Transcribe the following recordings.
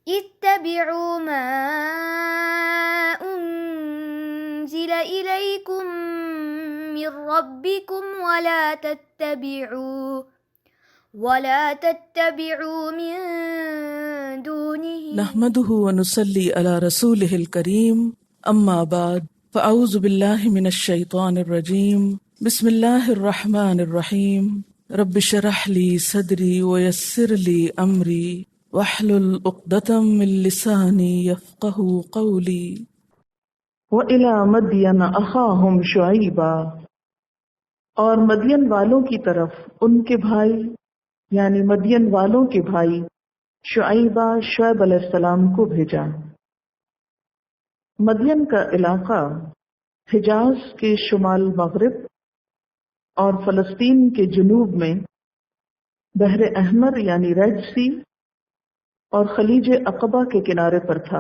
اتبعوا ما انزل الیکم من ربکم ولا تتبعوا من دونه نحمده ونصلي على رسوله الكريم اما بعد فاعوذ بالله من الشيطان الرجيم بسم الله الرحمن الرحيم رب اشرح لي صدري ويسر لي امري واحلل عقدة من لساني يفقهوا قولي وَإِلَى مَدْيَنَ أَخَاهُمْ شُعَيْبًا، اور مدین والوں کی طرف ان کے بھائی یعنی مدین والوں کے بھائی شعیبہ شعیب علیہ السلام کو بھیجا۔ مدین کا علاقہ حجاز کے شمال مغرب اور فلسطین کے جنوب میں بحر احمر یعنی ریڈ سی اور خلیج عقبہ کے کنارے پر تھا۔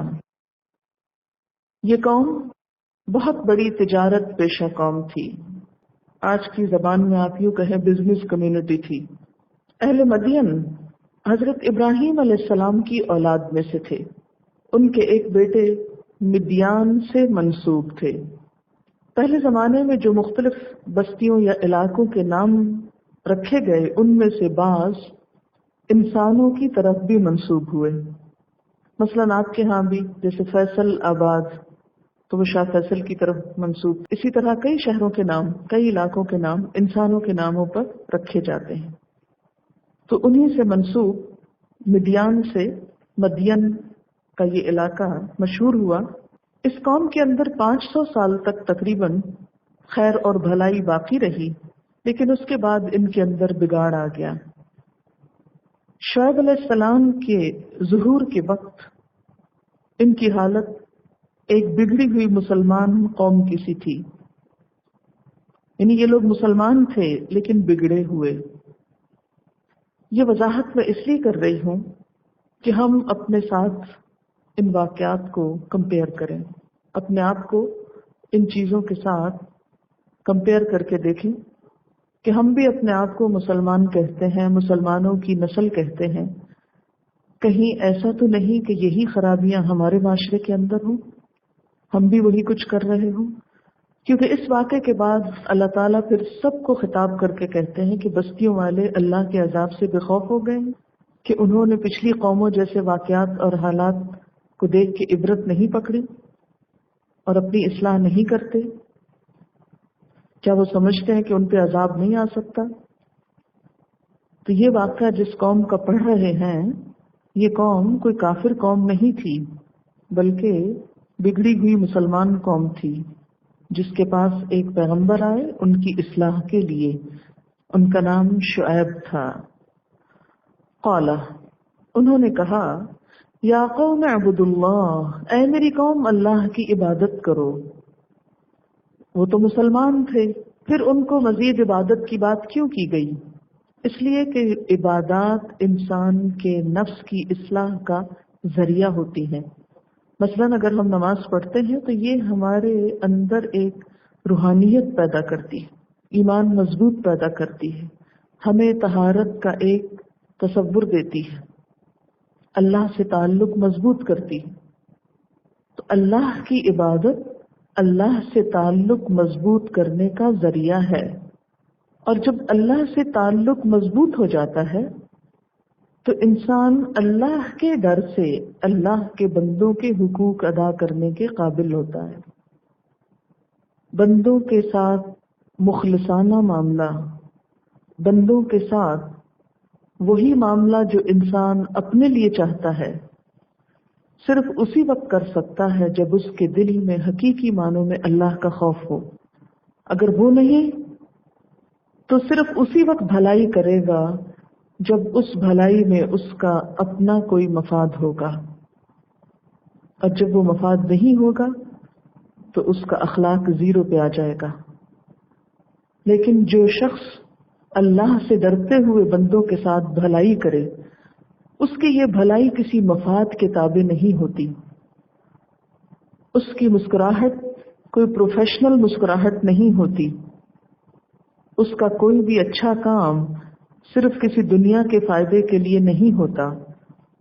یہ قوم بہت بڑی تجارت پیشہ قوم تھی، آج کی زبان میں آپ یوں کہیں بزنس کمیونٹی تھی۔ اہل مدین حضرت ابراہیم علیہ السلام کی اولاد میں سے تھے۔ ان کے ایک بیٹے مدیان سے منسوب تھے۔ پہلے زمانے میں جو مختلف بستیوں یا علاقوں کے نام رکھے گئے ان میں سے بعض انسانوں کی طرف بھی منسوب ہوئے۔ مثلا آپ کے ہاں بھی جیسے فیصل آباد تو وہ شاہ فیصل کی طرف منسوب، اسی طرح کئی شہروں کے نام، کئی علاقوں کے نام انسانوں کے ناموں پر رکھے جاتے ہیں۔ تو انہی سے منسوب مدیان سے مدین کا یہ علاقہ مشہور ہوا۔ اس قوم کے اندر 500 سال تک تقریباً خیر اور بھلائی باقی رہی، لیکن اس کے بعد ان کے اندر بگاڑ آ گیا۔ شعیب علیہ السلام کے ظہور کے وقت ان کی حالت ایک بگڑی ہوئی مسلمان قوم کی سی تھی، یعنی یہ لوگ مسلمان تھے لیکن بگڑے ہوئے۔ یہ وضاحت میں اس لیے کر رہی ہوں کہ ہم اپنے ساتھ ان واقعات کو کمپیئر کریں، اپنے آپ کو ان چیزوں کے ساتھ کمپیئر کر کے دیکھیں کہ ہم بھی اپنے آپ کو مسلمان کہتے ہیں، مسلمانوں کی نسل کہتے ہیں، کہیں ایسا تو نہیں کہ یہی خرابیاں ہمارے معاشرے کے اندر ہوں، ہم بھی وہی کچھ کر رہے ہوں۔ کیونکہ اس واقعے کے بعد اللہ تعالیٰ پھر سب کو خطاب کر کے کہتے ہیں کہ بستیوں والے اللہ کے عذاب سے بے خوف ہو گئے ہیں کہ انہوں نے پچھلی قوموں جیسے واقعات اور حالات کو دیکھ کے عبرت نہیں پکڑی اور اپنی اصلاح نہیں کرتے۔ کیا وہ سمجھتے ہیں کہ ان پہ عذاب نہیں آ سکتا؟ تو یہ واقعہ جس قوم کا پڑھ رہے ہیں، یہ قوم کوئی کافر قوم نہیں تھی، بلکہ بگڑی ہوئی مسلمان قوم تھی جس کے پاس ایک پیغمبر آئے ان کی اصلاح کے لیے۔ ان کا نام شعیب تھا۔ قال، انہوں نے کہا، یا قوم اعبدوا اللہ، اے میری قوم اللہ کی عبادت کرو۔ وہ تو مسلمان تھے، پھر ان کو مزید عبادت کی بات کیوں کی گئی؟ اس لیے کہ عبادات انسان کے نفس کی اصلاح کا ذریعہ ہوتی ہیں۔ مثلا اگر ہم نماز پڑھتے ہیں تو یہ ہمارے اندر ایک روحانیت پیدا کرتی ہے، ایمان مضبوط پیدا کرتی ہے، ہمیں طہارت کا ایک تصور دیتی ہے، اللہ سے تعلق مضبوط کرتی ہے۔ تو اللہ کی عبادت اللہ سے تعلق مضبوط کرنے کا ذریعہ ہے، اور جب اللہ سے تعلق مضبوط ہو جاتا ہے تو انسان اللہ کے ڈر سے اللہ کے بندوں کے حقوق ادا کرنے کے قابل ہوتا ہے۔ بندوں کے ساتھ مخلصانہ معاملہ، بندوں کے ساتھ وہی معاملہ جو انسان اپنے لیے چاہتا ہے، صرف اسی وقت کر سکتا ہے جب اس کے دل میں حقیقی معنوں میں اللہ کا خوف ہو۔ اگر وہ نہیں تو صرف اسی وقت بھلائی کرے گا جب اس بھلائی میں اس کا اپنا کوئی مفاد ہوگا، اور جب وہ مفاد نہیں ہوگا تو اس کا اخلاق زیرو پہ آ جائے گا۔ لیکن جو شخص اللہ سے ڈرتے ہوئے بندوں کے ساتھ بھلائی کرے، اس کی یہ بھلائی کسی مفاد کے تابع نہیں ہوتی۔ اس کی مسکراہٹ کوئی پروفیشنل مسکراہٹ نہیں ہوتی، اس کا کوئی بھی اچھا کام صرف کسی دنیا کے فائدے کے لیے نہیں ہوتا،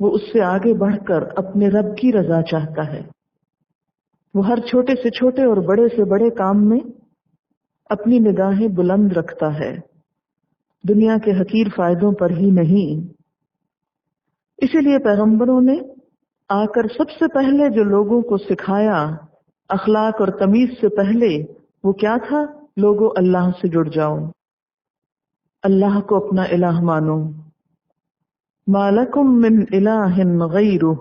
وہ اس سے آگے بڑھ کر اپنے رب کی رضا چاہتا ہے. وہ ہر چھوٹے سے چھوٹے اور بڑے سے بڑے کام میں اپنی نگاہیں بلند رکھتا ہے، دنیا کے حقیر فائدوں پر ہی نہیں. اسی لیے پیغمبروں نے آ کر سب سے پہلے جو لوگوں کو سکھایا اخلاق اور تمیز سے پہلے، وہ کیا تھا؟ لوگوں اللہ سے جڑ جاؤ، اللہ کو اپنا الہ مانو. ما لکم من الہ غیرہ،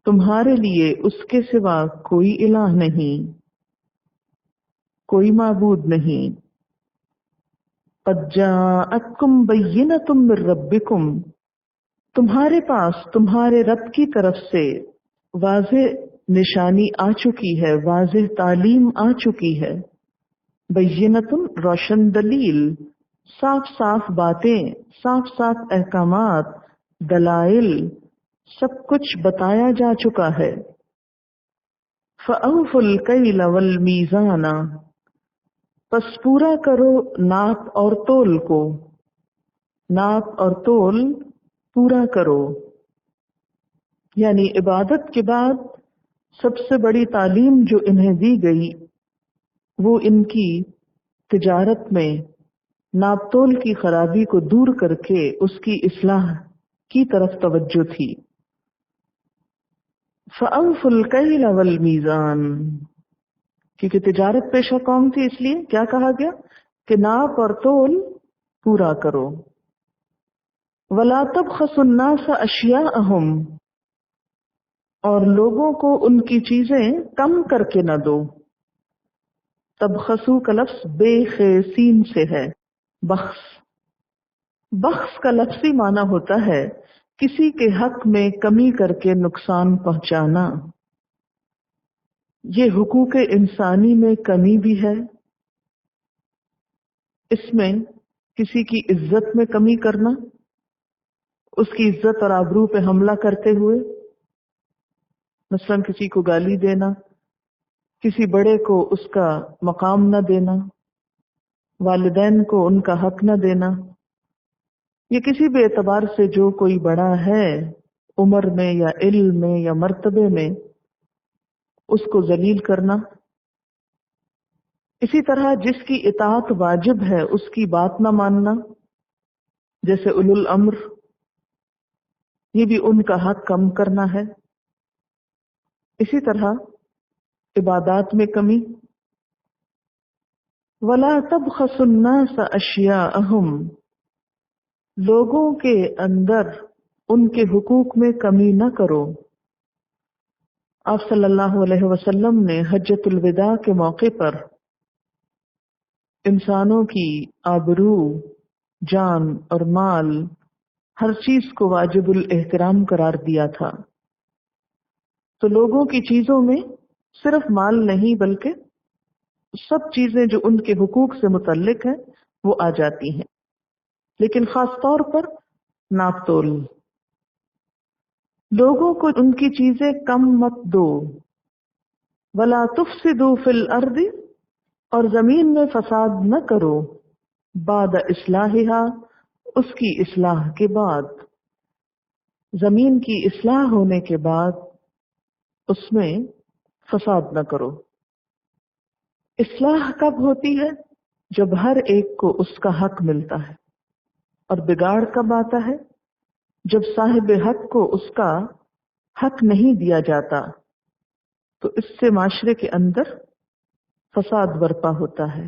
تمہارے لیے اس کے سوا کوئی الہ نہیں، کوئی معبود نہیں. قد جاءتکم بینۃ من ربکم، تمہارے پاس تمہارے رب کی طرف سے واضح نشانی آ چکی ہے، واضح تعلیم آ چکی ہے. بینۃ روشن دلیل، صاف صاف باتیں، صاف صاف احکامات، دلائل، سب کچھ بتایا جا چکا ہے. فَأَوْفُوا الْكَيْلَ وَالْمِيزَانَ، پس پورا کرو ناپ اور تول کو، ناپ اور تول پورا کرو. یعنی عبادت کے بعد سب سے بڑی تعلیم جو انہیں دی گئی وہ ان کی تجارت میں ناپ تول کی خرابی کو دور کر کے اس کی اصلاح کی طرف توجہ تھی. فَأَوْفُوا الْكَيْلَ وَالْمِيزَانَ، کیونکہ تجارت پیشہ قوم تھی، اس لیے کیا کہا گیا کہ ناپ اور تول پورا کرو. وَلَا تَبْخَسُوا النَّاسَ أَشْيَاءَهُمْ، اور لوگوں کو ان کی چیزیں کم کر کے نہ دو. تبخسو کا لفظ بے خے سین سے ہے، بخس. بخس کا لفظی معنی ہوتا ہے کسی کے حق میں کمی کر کے نقصان پہنچانا. یہ حقوق انسانی میں کمی بھی ہے. اس میں کسی کی عزت میں کمی کرنا، اس کی عزت اور آبرو پہ حملہ کرتے ہوئے، مثلا کسی کو گالی دینا، کسی بڑے کو اس کا مقام نہ دینا، والدین کو ان کا حق نہ دینا، یا کسی بھی اعتبار سے جو کوئی بڑا ہے عمر میں یا علم میں یا مرتبے میں، اس کو ذلیل کرنا. اسی طرح جس کی اطاعت واجب ہے اس کی بات نہ ماننا، جیسے اولو الامر، یہ بھی ان کا حق کم کرنا ہے. اسی طرح عبادات میں کمی. وَلَا تَبْخَسُوا النَّاسَ أَشْيَاءَهُمْ، لوگوں کے اندر ان کے حقوق میں کمی نہ کرو. آپ صلی اللہ علیہ وسلم نے حجۃ الوداع کے موقع پر انسانوں کی آبرو، جان اور مال، ہر چیز کو واجب الاحترام قرار دیا تھا. تو لوگوں کی چیزوں میں صرف مال نہیں بلکہ سب چیزیں جو ان کے حقوق سے متعلق ہیں وہ آ جاتی ہیں، لیکن خاص طور پر ناپ تول. لوگوں کو ان کی چیزیں کم مت دو. وَلَا تُفْسِدُوا فِي الْأَرْضِ، اور زمین میں فساد نہ کرو. بعد اصلاحها، اس کی اصلاح کے بعد. زمین کی اصلاح ہونے کے بعد اس میں فساد نہ کرو. اصلاح کب ہوتی ہے؟ جب ہر ایک کو اس کا حق ملتا ہے. اور بگاڑ کب آتا ہے؟ جب صاحب حق کو اس کا حق نہیں دیا جاتا، تو اس سے معاشرے کے اندر فساد برپا ہوتا ہے.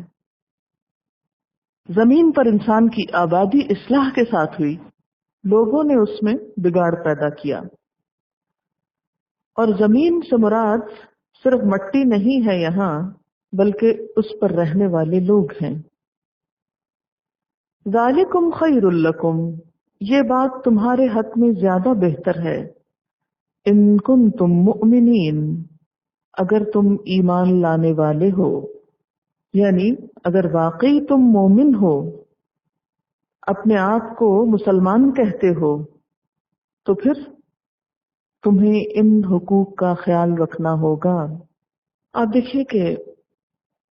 زمین پر انسان کی آبادی اصلاح کے ساتھ ہوئی، لوگوں نے اس میں بگاڑ پیدا کیا. اور زمین سے مراد صرف مٹی نہیں ہے یہاں، بلکہ اس پر رہنے والے لوگ ہیں. ذالکم خیر لکم، یہ بات تمہارے حق میں زیادہ بہتر ہے. ان کنتم مؤمنین، اگر تم ایمان لانے والے ہو، یعنی اگر واقعی تم مومن ہو، اپنے آپ کو مسلمان کہتے ہو، تو پھر تمہیں ان حقوق کا خیال رکھنا ہوگا. آپ دیکھیے کہ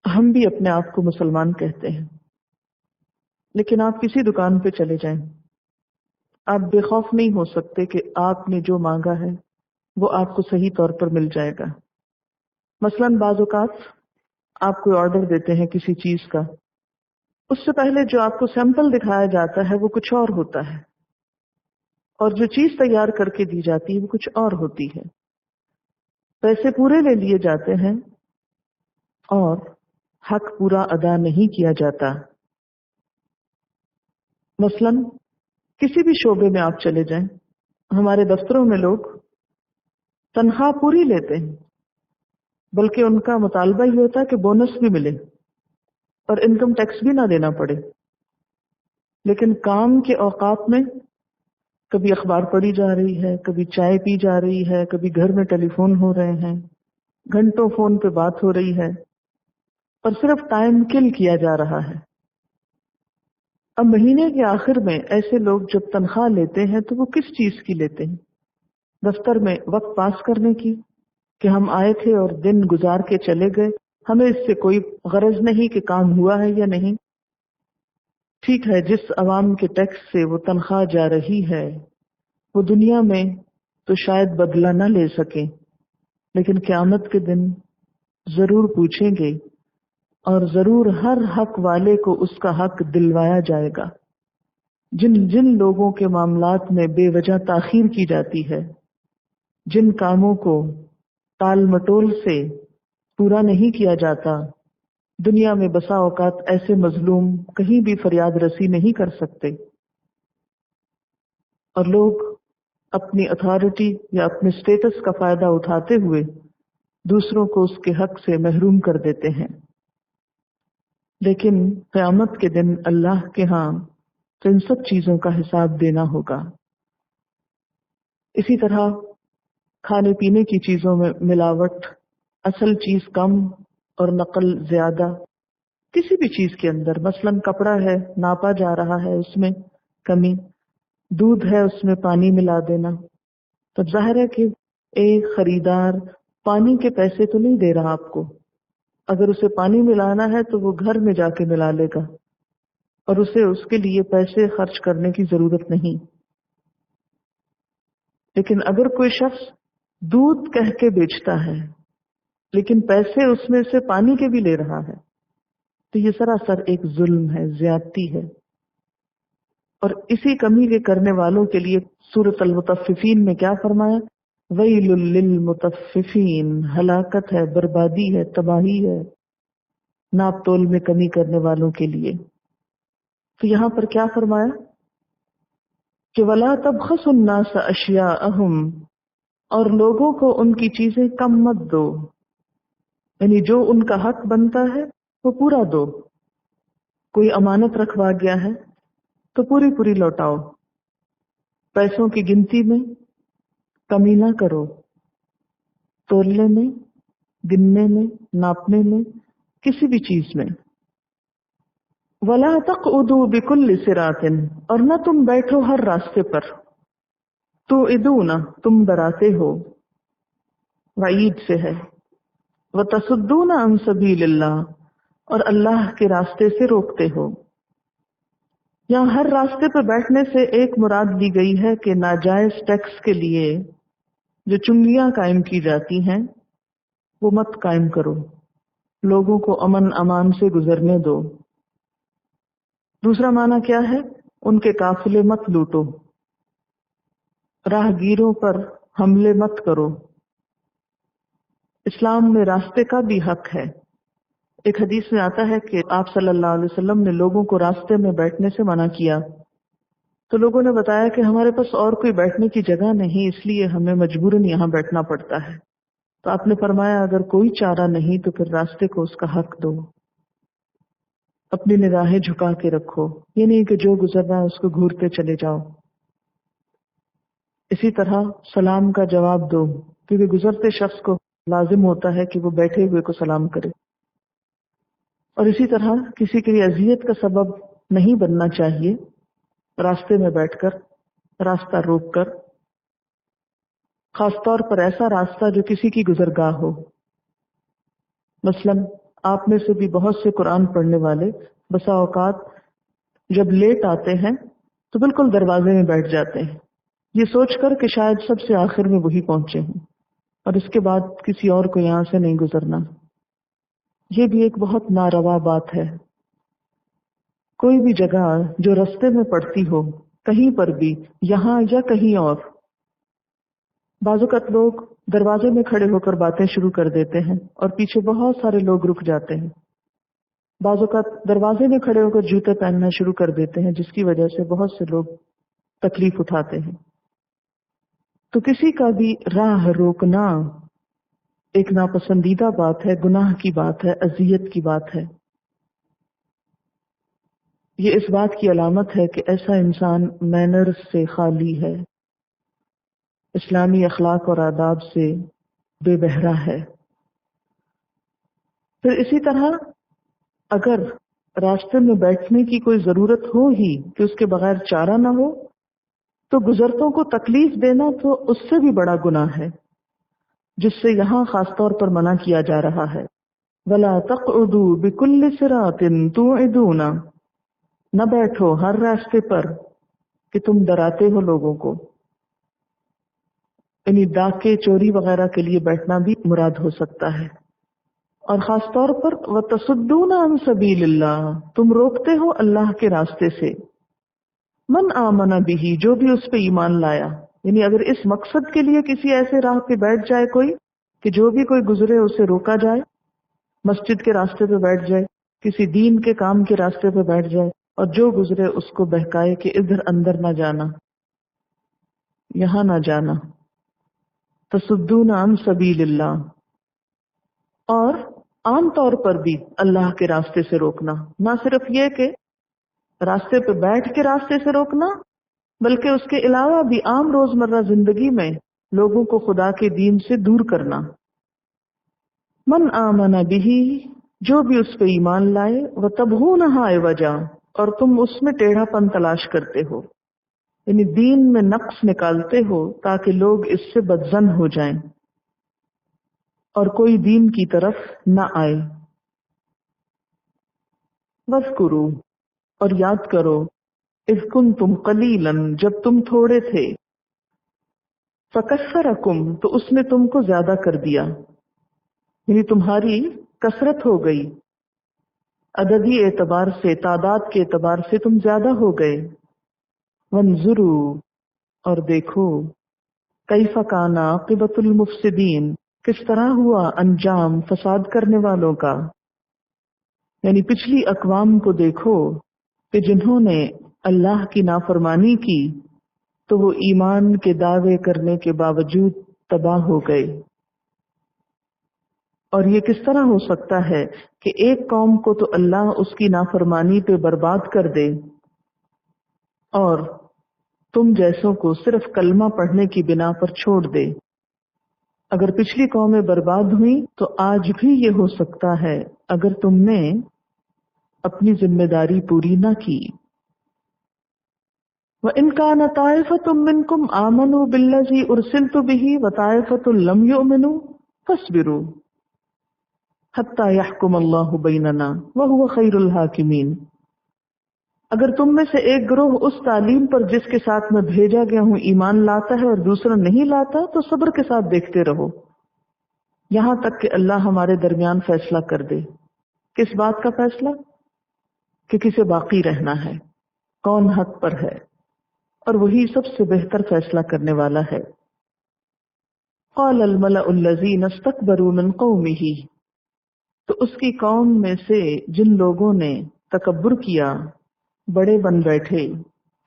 ہم بھی اپنے آپ کو مسلمان کہتے ہیں، لیکن آپ کسی دکان پہ چلے جائیں، آپ بے خوف نہیں ہو سکتے کہ آپ نے جو مانگا ہے وہ آپ کو صحیح طور پر مل جائے گا. مثلاً بعض اوقات آپ کوئی آرڈر دیتے ہیں کسی چیز کا، اس سے پہلے جو آپ کو سیمپل دکھایا جاتا ہے وہ کچھ اور ہوتا ہے، اور جو چیز تیار کر کے دی جاتی ہے وہ کچھ اور ہوتی ہے. پیسے پورے لے لیے جاتے ہیں اور حق پورا ادا نہیں کیا جاتا. مثلاً کسی بھی شعبے میں آپ چلے جائیں، ہمارے دفتروں میں لوگ تنخواہ پوری لیتے ہیں، بلکہ ان کا مطالبہ یہ ہوتا ہے کہ بونس بھی ملے اور انکم ٹیکس بھی نہ دینا پڑے. لیکن کام کے اوقات میں کبھی اخبار پڑھی جا رہی ہے، کبھی چائے پی جا رہی ہے، کبھی گھر میں ٹیلی فون ہو رہے ہیں، گھنٹوں فون پہ بات ہو رہی ہے، اور صرف ٹائم کل کیا جا رہا ہے. اب مہینے کے آخر میں ایسے لوگ جب تنخواہ لیتے ہیں تو وہ کس چیز کی لیتے ہیں؟ دفتر میں وقت پاس کرنے کی، کہ ہم آئے تھے اور دن گزار کے چلے گئے، ہمیں اس سے کوئی غرض نہیں کہ کام ہوا ہے یا نہیں. ٹھیک ہے، جس عوام کے ٹیکس سے وہ تنخواہ جا رہی ہے وہ دنیا میں تو شاید بدلہ نہ لے سکیں، لیکن قیامت کے دن ضرور پوچھیں گے، اور ضرور ہر حق والے کو اس کا حق دلوایا جائے گا. جن لوگوں کے معاملات میں بے وجہ تاخیر کی جاتی ہے، جن کاموں کو ٹال مٹول سے پورا نہیں کیا جاتا، دنیا میں بسا اوقات ایسے مظلوم کہیں بھی فریاد رسی نہیں کر سکتے، اور لوگ اپنی اتھارٹی یا اپنے سٹیٹس کا فائدہ اٹھاتے ہوئے دوسروں کو اس کے حق سے محروم کر دیتے ہیں. لیکن قیامت کے دن اللہ کے ہاں تو ان سب چیزوں کا حساب دینا ہوگا. اسی طرح کھانے پینے کی چیزوں میں ملاوٹ، اصل چیز کم اور نقل زیادہ، کسی بھی چیز کے اندر، مثلاً کپڑا ہے ناپا جا رہا ہے اس میں کمی، دودھ ہے اس میں پانی ملا دینا. تو ظاہر ہے کہ ایک خریدار پانی کے پیسے تو نہیں دے رہا آپ کو، اگر اسے پانی ملانا ہے تو وہ گھر میں جا کے ملا لے گا اور اسے اس کے لیے پیسے خرچ کرنے کی ضرورت نہیں. لیکن اگر کوئی شخص دودھ کہہ کے بیچتا ہے لیکن پیسے اس میں سے پانی کے بھی لے رہا ہے تو یہ سراسر ایک ظلم ہے، زیادتی ہے. اور اسی کمی کے کرنے والوں کے لیے سورۃ المطففین میں کیا فرمایا؟ ویل للمطففین، ہلاکت ہے، بربادی ہے، تباہی ہے ناپ تول میں کمی کرنے والوں کے لیے. تو یہاں پر کیا فرمایا کہ وَلَا تَبْخَسُوا النَّاسَ أَشْيَاءَهُمْ، اور لوگوں کو ان کی چیزیں کم مت دو، یعنی جو ان کا حق بنتا ہے وہ پورا دو. کوئی امانت رکھوا گیا ہے تو پوری پوری لوٹاؤ. پیسوں کی گنتی میں کمی نہ کرو، تولنے میں، گننے میں، ناپنے میں، کسی بھی چیز میں. وَلَا تَقْعُدُوا بِكُلِّ صِرَاطٍ، اور نہ تم بیٹھو ہر راستے پر. تُوعِدُونَ، تم ڈراتے ہو، وعید سے ہے. وَتَصُدُّونَ عَن سَبِيلِ اللَّهِ، اور اللہ کے راستے سے روکتے ہو. یہاں ہر راستے پہ بیٹھنے سے ایک مراد لی گئی ہے کہ ناجائز ٹیکس کے لیے جو چنگیاں قائم کی جاتی ہیں وہ مت قائم کرو، لوگوں کو امن امان سے گزرنے دو. دوسرا معنی کیا ہے؟ ان کے قافلے مت لوٹو، راہ گیروں پر حملے مت کرو. اسلام میں راستے کا بھی حق ہے. ایک حدیث میں آتا ہے کہ آپ صلی اللہ علیہ وسلم نے لوگوں کو راستے میں بیٹھنے سے منع کیا، تو لوگوں نے بتایا کہ ہمارے پاس اور کوئی بیٹھنے کی جگہ نہیں، اس لیے ہمیں مجبوراً یہاں بیٹھنا پڑتا ہے. تو آپ نے فرمایا اگر کوئی چارہ نہیں تو پھر راستے کو اس کا حق دو، اپنی نگاہیں جھکا کے رکھو، یہ نہیں کہ جو گزر رہا ہے اس کو گھورتے چلے جاؤ. اسی طرح سلام کا جواب دو، کیونکہ گزرتے شخص کو لازم ہوتا ہے کہ وہ بیٹھے ہوئے کو سلام کرے. اور اسی طرح کسی کے لیے اذیت کا سبب نہیں بننا چاہیے، راستے میں بیٹھ کر، راستہ روک کر، خاص طور پر ایسا راستہ جو کسی کی گزرگاہ ہو. مثلاً آپ میں سے بھی بہت سے قرآن پڑھنے والے بسا اوقات جب لیٹ آتے ہیں تو بالکل دروازے میں بیٹھ جاتے ہیں، یہ سوچ کر کہ شاید سب سے آخر میں وہی پہنچے ہوں اور اس کے بعد کسی اور کو یہاں سے نہیں گزرنا۔ یہ بھی ایک بہت ناروا بات ہے۔ کوئی بھی جگہ جو رستے میں پڑتی ہو، کہیں پر بھی، یہاں یا کہیں اور، بعض اوقات لوگ دروازے میں کھڑے ہو کر باتیں شروع کر دیتے ہیں اور پیچھے بہت سارے لوگ رک جاتے ہیں۔ بعض اوقات دروازے میں کھڑے ہو کر جوتے پہننا شروع کر دیتے ہیں، جس کی وجہ سے بہت سے لوگ تکلیف اٹھاتے ہیں۔ تو کسی کا بھی راہ روکنا ایک ناپسندیدہ بات ہے، گناہ کی بات ہے، اذیت کی بات ہے۔ یہ اس بات کی علامت ہے کہ ایسا انسان مینرز سے خالی ہے، اسلامی اخلاق اور آداب سے بے بہرا ہے۔ پھر اسی طرح اگر راستے میں بیٹھنے کی کوئی ضرورت ہو ہی کہ اس کے بغیر چارہ نہ ہو، تو گزرتوں کو تکلیف دینا تو اس سے بھی بڑا گناہ ہے، جس سے یہاں خاص طور پر منع کیا جا رہا ہے۔ وَلَا تَقْعُدُوا بِكُلِّ صِرَاطٍ تُوعِدُونَ، نہ بیٹھو ہر راستے پر کہ تم ڈراتے ہو لوگوں کو، یعنی ڈاکے چوری وغیرہ کے لیے بیٹھنا بھی مراد ہو سکتا ہے۔ اور خاص طور پر وَتَصُدُّونَ عَن سَبِيلِ اللَّهِ، تم روکتے ہو اللہ کے راستے سے۔ من آمن بِهِ، جو بھی اس پہ ایمان لایا، یعنی اگر اس مقصد کے لیے کسی ایسے راہ پہ بیٹھ جائے کوئی کہ جو بھی کوئی گزرے اسے روکا جائے، مسجد کے راستے پہ بیٹھ جائے، کسی دین کے کام کے راستے پہ بیٹھ جائے اور جو گزرے اس کو بہکائے کہ ادھر اندر نہ جانا، یہاں نہ جانا، تصدون عن سبیل اللہ، اور عام طور پر بھی اللہ کے راستے سے روکنا، نہ صرف یہ کہ راستے پہ بیٹھ کے راستے سے روکنا، بلکہ اس کے علاوہ بھی عام روزمرہ زندگی میں لوگوں کو خدا کے دین سے دور کرنا۔ من آمن بہ، جو بھی اس پہ ایمان لائے، وتبغونہا عوجا، اور تم اس میں ٹیڑھا پن تلاش کرتے ہو، یعنی دین میں نقص نکالتے ہو تاکہ لوگ اس سے بدظن ہو جائیں اور کوئی دین کی طرف نہ آئے۔ وَاذْكُرُوا، اور یاد کرو، اذ کنتم قلیلا، جب تم تھوڑے تھے، فکثرکم، تو اس نے تم کو زیادہ کر دیا، یعنی تمہاری کثرت ہو گئی، عددی اعتبار سے، تعداد کے اعتبار سے تم زیادہ ہو گئے۔ وانظروا، اور دیکھو، کیف کان عاقبۃ المفسدین، کس طرح ہوا انجام فساد کرنے والوں کا، یعنی پچھلی اقوام کو دیکھو کہ جنہوں نے اللہ کی نافرمانی کی تو وہ ایمان کے دعوے کرنے کے باوجود تباہ ہو گئے۔ اور یہ کس طرح ہو سکتا ہے کہ ایک قوم کو تو اللہ اس کی نافرمانی پہ برباد کر دے اور تم جیسوں کو صرف کلمہ پڑھنے کی بنا پر چھوڑ دے۔ اگر پچھلی قومیں برباد ہوئیں تو آج بھی یہ ہو سکتا ہے اگر تم نے اپنی ذمہ داری پوری نہ کی۔ وَإِنْ كَانَ طَائِفَةٌ مِّنْكُمْ آمَنُوا بِالَّذِي أُرْسِلْتُ بِهِ وَطَائِفَةٌ لَّمْ يُؤْمِنُوا فَاصْبِرُوا حَتَّى يَحْكُمَ اللَّهُ بَيْنَنَا وَهُوَ خَيْرُ الْحَاكِمِينَ، اگر تم میں سے ایک گروہ اس تعلیم پر جس کے ساتھ میں بھیجا گیا ہوں ایمان لاتا ہے اور دوسرا نہیں لاتا تو صبر کے ساتھ دیکھتے رہو یہاں تک کہ اللہ ہمارے درمیان فیصلہ کر دے۔ کس بات کا فیصلہ؟ کہ کسے باقی رہنا ہے، کون حق پر ہے، اور وہی سب سے بہتر فیصلہ کرنے والا ہے۔ قال الملأ الذین استکبروا من قومہ، تو اس کی قوم میں سے جن لوگوں نے تکبر کیا، بڑے بن بیٹھے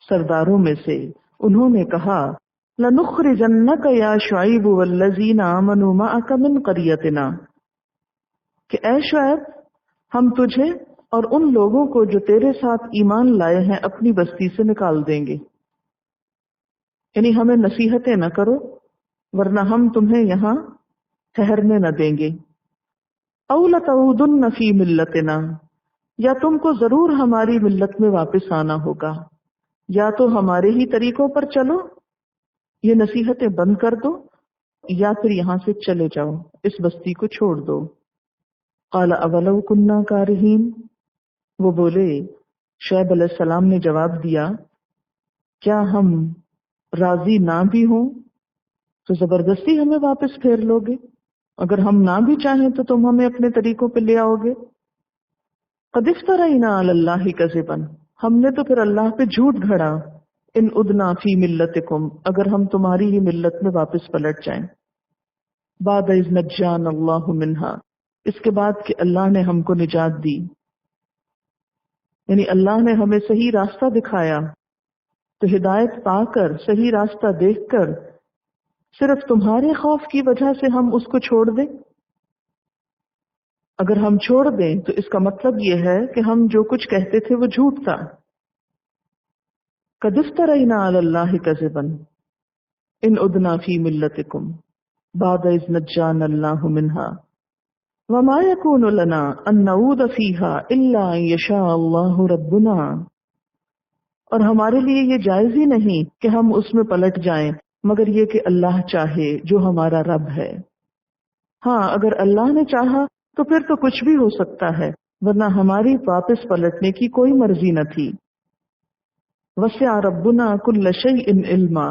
سرداروں میں سے، انہوں نے کہا لَنُخْرِجَنَّكَ يَا شُعَيْبُ وَالَّذِينَ آمَنُوا مَعَكَ مِنْ قَرْيَتِنَا، کہ اے شعیب ہم تجھے اور ان لوگوں کو جو تیرے ساتھ ایمان لائے ہیں اپنی بستی سے نکال دیں گے، یعنی ہمیں نصیحتیں نہ کرو ورنہ ہم تمہیں یہاں ٹھہرنے نہ دیں گے۔ أَوْ لَتَعُودُنَّ فِي مِلَّتِنَا، یا تم کو ضرور ہماری ملت میں واپس آنا ہوگا، یا تو ہمارے ہی طریقوں پر چلو، یہ نصیحتیں بند کر دو، یا پھر یہاں سے چلے جاؤ، اس بستی کو چھوڑ دو۔ قال اولو كنا كارهين، وہ بولے، شعیب علیہ السلام نے جواب دیا کیا ہم راضی نہ بھی ہوں تو زبردستی ہمیں واپس پھیر لو گے؟ اگر ہم نہ بھی چاہیں تو تم ہمیں اپنے طریقوں پہ لے آؤ گے؟ قد افترینا علی اللہ کذبا، ہم نے تو پھر اللہ پہ جھوٹ گھڑا، ان ادنا فی ملتکم، اگر ہم تمہاری ہی ملت میں واپس پلٹ جائیں، بعد اذ نجانا اللہ منہا، اس کے بعد کہ اللہ نے ہم کو نجات دی، یعنی اللہ نے ہمیں صحیح راستہ دکھایا، تو ہدایت پا کر صحیح راستہ دیکھ کر صرف تمہارے خوف کی وجہ سے ہم اس کو چھوڑ دیں؟ اگر ہم چھوڑ دیں تو اس کا مطلب یہ ہے کہ ہم جو کچھ کہتے تھے وہ جھوٹ تھا۔ قد افترینا علی اللہ کذبا ان ادنا فی ملتکم بعد اذ نجانا اللہ منہا وما یکون لنا ان نعود فیہا الا ان یشاء اللہ ربنا، اور ہمارے لیے یہ جائز ہی نہیں کہ ہم اس میں پلٹ جائیں مگر یہ کہ اللہ چاہے جو ہمارا رب ہے۔ ہاں اگر اللہ نے چاہا تو پھر تو کچھ بھی ہو سکتا ہے، ورنہ ہماری واپس پلٹنے کی کوئی مرضی نہ تھی۔ وسع ربنا کل شیء علما،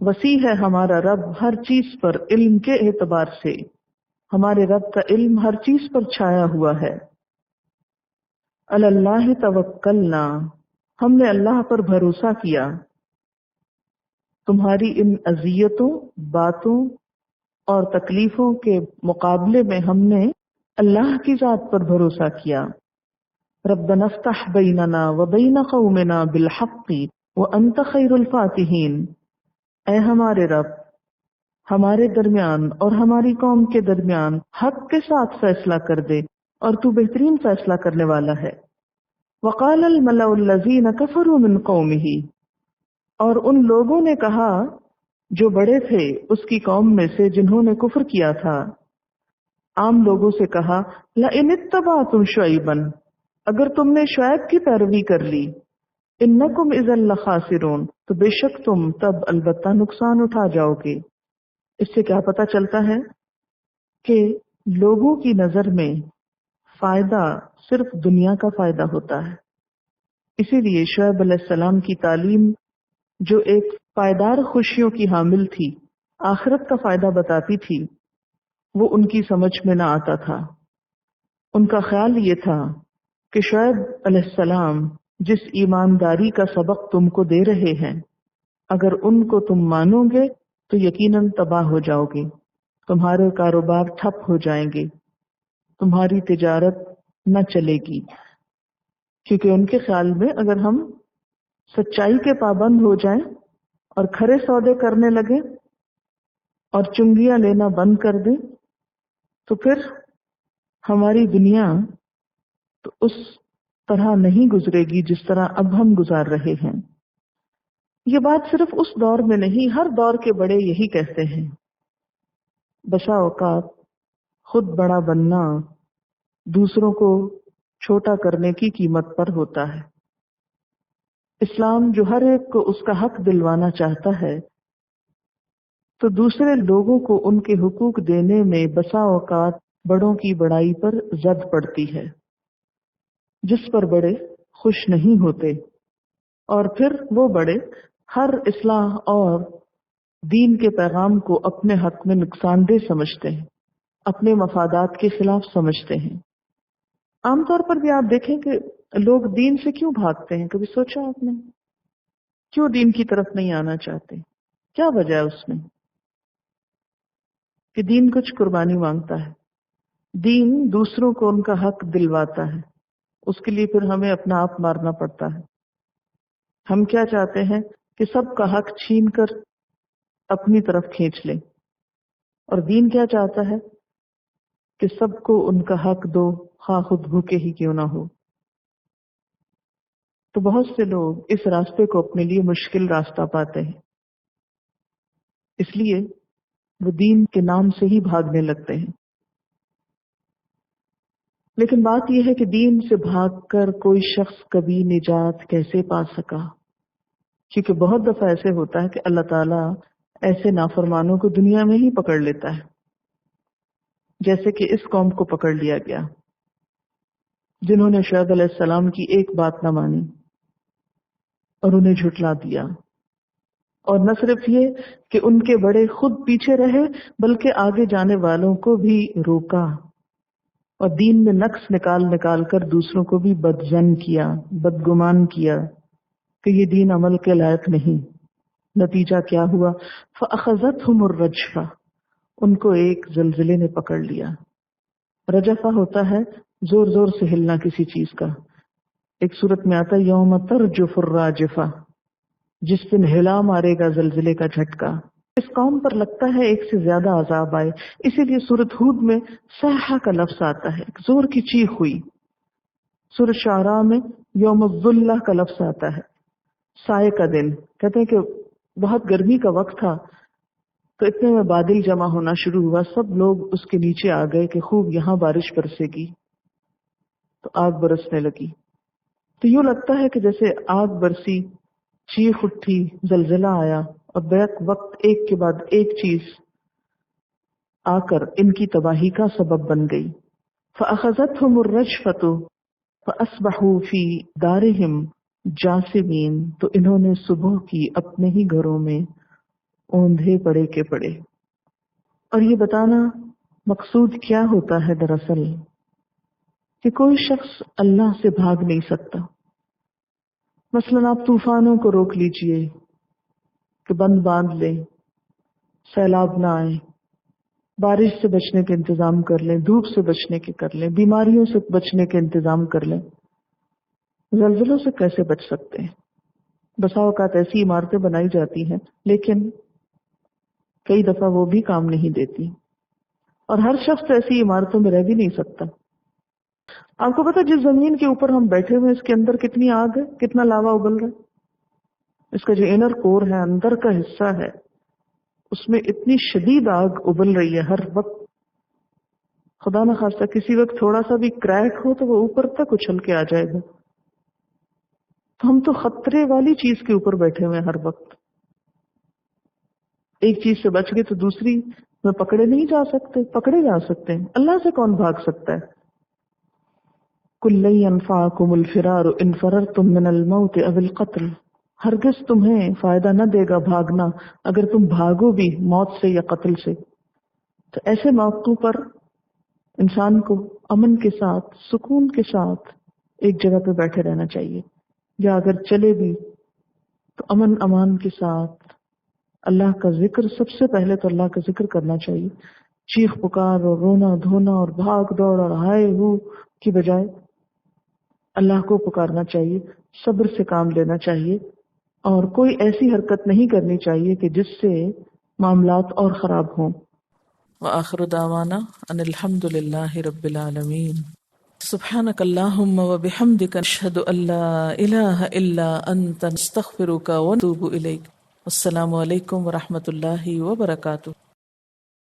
وسیع ہے ہمارا رب ہر چیز پر علم کے اعتبار سے، ہمارے رب کا علم ہر چیز پر چھایا ہوا ہے۔ علی اللہ توکلنا، ہم نے اللہ پر بھروسہ کیا، تمہاری ان اذیتوں، باتوں اور تکلیفوں کے مقابلے میں ہم نے اللہ کی ذات پر بھروسہ کیا۔ ربنا افتح بیننا وبین قومنا بالحق وانت خیر الفاتحین، اے ہمارے رب ہمارے درمیان اور ہماری قوم کے درمیان حق کے ساتھ فیصلہ کر دے، اور تو بہترین فیصلہ کرنے والا ہے۔ وقال الملأ الذین کفروا من قومہ، اور ان لوگوں نے کہا جو بڑے تھے اس کی قوم میں سے جنہوں نے کفر کیا تھا، عام لوگوں سے کہا لئن اتبعتم شعیبا، اگر تم نے شعیب کی پیروی کر لی، انکم اذا لخاسرون، تو بے شک تم تب البتہ نقصان اٹھا جاؤ گے۔ اس سے کیا پتہ چلتا ہے کہ لوگوں کی نظر میں فائدہ صرف دنیا کا فائدہ ہوتا ہے۔ اسی لیے شعیب علیہ السلام کی تعلیم جو ایک پائیدار خوشیوں کی حامل تھی، آخرت کا فائدہ بتاتی تھی، وہ ان کی سمجھ میں نہ آتا تھا۔ ان کا خیال یہ تھا کہ شعیب علیہ السلام جس ایمانداری کا سبق تم کو دے رہے ہیں، اگر ان کو تم مانو گے تو یقیناً تباہ ہو جاؤ گے، تمہارے کاروبار ٹھپ ہو جائیں گے، تمہاری تجارت نہ چلے گی، کیونکہ ان کے خیال میں اگر ہم سچائی کے پابند ہو جائیں اور کھرے سودے کرنے لگے اور چنگیاں لینا بند کر دیں تو پھر ہماری دنیا تو اس طرح نہیں گزرے گی جس طرح اب ہم گزار رہے ہیں۔ یہ بات صرف اس دور میں نہیں، ہر دور کے بڑے یہی کہتے ہیں۔ بسا اوقات خود بڑا بننا دوسروں کو چھوٹا کرنے کی قیمت پر ہوتا ہے۔ اسلام جو ہر ایک کو اس کا حق دلوانا چاہتا ہے، تو دوسرے لوگوں کو ان کے حقوق دینے میں بسا اوقات بڑوں کی بڑائی پر زد پڑتی ہے، جس پر بڑے خوش نہیں ہوتے، اور پھر وہ بڑے ہر اصلاح اور دین کے پیغام کو اپنے حق میں نقصان دہ سمجھتے ہیں، اپنے مفادات کے خلاف سمجھتے ہیں۔ عام طور پر بھی آپ دیکھیں کہ لوگ دین سے کیوں بھاگتے ہیں، کبھی سوچا آپ نے؟ کیوں دین کی طرف نہیں آنا چاہتے؟ کیا وجہ ہے اس میں؟ کہ دین کچھ قربانی مانگتا ہے، دین دوسروں کو ان کا حق دلواتا ہے، اس کے لیے پھر ہمیں اپنا آپ مارنا پڑتا ہے۔ ہم کیا چاہتے ہیں کہ سب کا حق چھین کر اپنی طرف کھینچ لیں، اور دین کیا چاہتا ہے کہ سب کو ان کا حق دو، خواہ خود بھوکے ہی کیوں نہ ہو۔ تو بہت سے لوگ اس راستے کو اپنے لیے مشکل راستہ پاتے ہیں، اس لیے وہ دین کے نام سے ہی بھاگنے لگتے ہیں۔ لیکن بات یہ ہے کہ دین سے بھاگ کر کوئی شخص کبھی نجات کیسے پا سکا؟ کیونکہ بہت دفعہ ایسے ہوتا ہے کہ اللہ تعالیٰ ایسے نافرمانوں کو دنیا میں ہی پکڑ لیتا ہے، جیسے کہ اس قوم کو پکڑ لیا گیا جنہوں نے شعیب علیہ السلام کی ایک بات نہ مانی۔ اور انہیں جھٹلا دیا. اور نہ صرف یہ کہ ان کے بڑے خود پیچھے رہے بلکہ آگے جانے والوں کو بھی روکا، اور دین میں نقص نکال نکال کر دوسروں کو بھی بدظن کیا، بدگمان کیا کہ یہ دین عمل کے لائق نہیں. نتیجہ کیا ہوا؟ فَأَخَذَتْهُمُ الرَّجْفَةُ، ان کو ایک زلزلے نے پکڑ لیا. رجفہ ہوتا ہے زور زور سے ہلنا کسی چیز کا. ایک صورت میں آتا ہے یوم ترجف الراجفہ، جس دن ہلا مارے گا زلزلے کا جھٹکا. اس قوم پر لگتا ہے ایک سے زیادہ عذاب آئے، اسی لیے سورۃ ہود میں صیحہ کا لفظ آتا ہے، ایک زور کی چیخ ہوئی. سورۃ شعراء میں یوم الظلہ کا لفظ آتا ہے، سائے کا دن. کہتے ہیں کہ بہت گرمی کا وقت تھا تو اتنے میں بادل جمع ہونا شروع ہوا، سب لوگ اس کے نیچے آ گئے کہ خوب یہاں بارش برسے گی، تو آگ برسنے لگی. تو یوں لگتا ہے کہ جیسے آگ برسی، چیخ اٹھی، زلزلہ آیا، اور بیک وقت ایک کے بعد ایک چیز آ کر ان کی تباہی کا سبب بن گئی. فَأَخَذَتْهُمُ الرَّجْفَةُ فَأَصْبَحُوا فِي دَارِهِمْ جَاثِمِينَ، تو انہوں نے صبح کی اپنے ہی گھروں میں اوندھے پڑے کے پڑے. اور یہ بتانا مقصود کیا ہوتا ہے دراصل کہ کوئی شخص اللہ سے بھاگ نہیں سکتا. مثلا آپ طوفانوں کو روک لیجئے کہ بند باندھ لیں، سیلاب نہ آئے، بارش سے بچنے کے انتظام کر لیں، دھوپ سے بچنے کے کر لیں، بیماریوں سے بچنے کے انتظام کر لیں. زلزلوں سے کیسے بچ سکتے ہیں؟ بسا اوقات ایسی عمارتیں بنائی جاتی ہیں لیکن کئی دفعہ وہ بھی کام نہیں دیتی، اور ہر شخص ایسی عمارتوں میں رہ بھی نہیں سکتا. آپ کو پتا جس زمین کے اوپر ہم بیٹھے ہوئے اس کے اندر کتنی آگ ہے، کتنا لاوا ابل رہا ہے. اس کا جو انر کور ہے، اندر کا حصہ ہے، اس میں اتنی شدید آگ ابل رہی ہے ہر وقت. خدا نہ خواستہ کسی وقت تھوڑا سا بھی کریک ہو تو وہ اوپر تک اچھل کے آ جائے گا. تو ہم تو خطرے والی چیز کے اوپر بیٹھے ہوئے ہر وقت. ایک چیز سے بچ گئے تو دوسری میں پکڑے نہیں جا سکتے، پکڑے جا سکتے ہیں. اللہ سے کون بھاگ سکتا ہے؟ قُل لَن يَنفَعَكُمُ الْفِرَارُ إِنْ فَرَرْتُم مِّنَ الْمَوْتِ أَوِ الْقَتْلِ، ہرگز تمہیں فائدہ نہ دے گا بھاگنا اگر تم بھاگو بھی موت سے یا قتل سے. تو ایسے موقعوں پر انسان کو امن کے ساتھ، سکون کے ساتھ ایک جگہ پہ بیٹھے رہنا چاہیے، یا اگر چلے بھی تو امن امان کے ساتھ اللہ کا ذکر، سب سے پہلے تو اللہ کا ذکر کرنا چاہیے. چیخ پکار اور رونا دھونا اور بھاگ دوڑ اور ہائے ہو کی بجائے اللہ کو پکارنا چاہیے، صبر سے کام لینا چاہیے، اور کوئی ایسی حرکت نہیں کرنی چاہیے کہ جس سے معاملات اور خراب ہوں. وآخر دعوانا ان الحمد للہ رب العالمین. سبحانک اللہم وبحمدک نشہد ان لا الہ الا انت نستغفرک ونتوب الیک. السلام علیکم ورحمۃ اللہ وبرکاتہ.